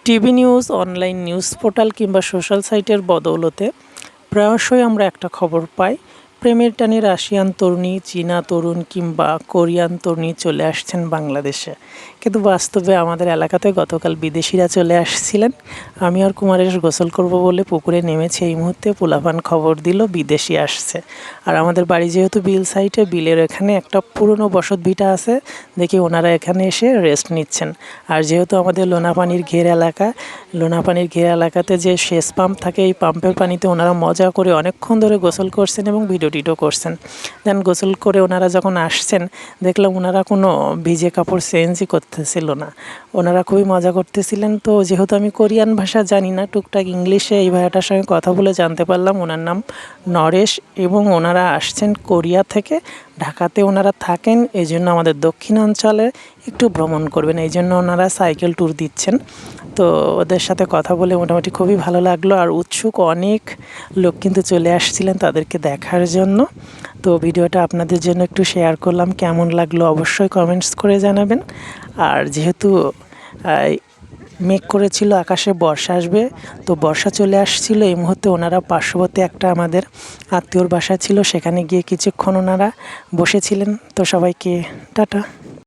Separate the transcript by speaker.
Speaker 1: TV news, online news portal কিংবা social সাইটের বদৌলতে প্রায়শই আমরা একটা খবর পাই, প্রেমের টানে রাশিয়ান তরুণী, চীনা তরুণ কিংবা কোরিয়ান তরুণী চলে আসছেন বাংলাদেশে। কিন্তু বাস্তবে আমাদের এলাকাতে গতকাল বিদেশিরা চলে আসছিলেন। আমি আর কুমারেশ গোসল করব বলে পুকুরে নেমেছি, এই মুহূর্তে পোলাপান খবর দিল বিদেশি আসছে। আর আমাদের বাড়ি যেহেতু বিল সাইটে, বিলের এখানে একটা পুরনো বসত ভিটা আছে, দেখি ওনারা এখানে এসে রেস্ট নিচ্ছেন। আর যেহেতু আমাদের লোনাপানির ঘের এলাকাতে যে সেচ পাম্প থাকে, এই পাম্পের পানিতে ওনারা মজা করে অনেকক্ষণ ধরে গোসল করছেন এবং ভিডিও টিডিও করছেন। দেন গোসল করে ওনারা যখন আসছেন, দেখলাম ওনারা কোনো ভিজে কাপড় চেঞ্জই করতেছিল না, ওনারা খুবই মজা করতেছিলেন। তো যেহেতু আমি কোরিয়ান ভাষা জানি না, টুকটাক ইংলিশে এই ভাইয়াটার সঙ্গে কথা বলে জানতে পারলাম ওনার নাম নরেশ এবং ওনারা আসছেন কোরিয়া থেকে। ঢাকাতে ওনারা থাকেন, এই জন্য আমাদের দক্ষিণাঞ্চলে একটু ভ্রমণ করবেন, এই জন্য ওনারা সাইকেল ট্যুর দিচ্ছেন। তো ওদের সাথে কথা বলে মোটামুটি খুবই ভালো লাগলো। আর উৎসুক অনেক লোক কিন্তু চলে আসছিলেন তাদেরকে দেখার জন্য। তো ভিডিওটা আপনাদের জন্য একটু শেয়ার করলাম, কেমন লাগলো অবশ্যই কমেন্টস করে জানাবেন। আর যেহেতু মেঘ করেছিল আকাশে বর্ষা আসবে, তো বর্ষা চলে আসছিল, এই মুহূর্তে ওনারা পার্শ্ববর্তী একটা আমাদের আত্মীয়র বাসা ছিল, সেখানে গিয়ে কিছুক্ষণ ওনারা বসেছিলেন। তো সবাইকে টাটা।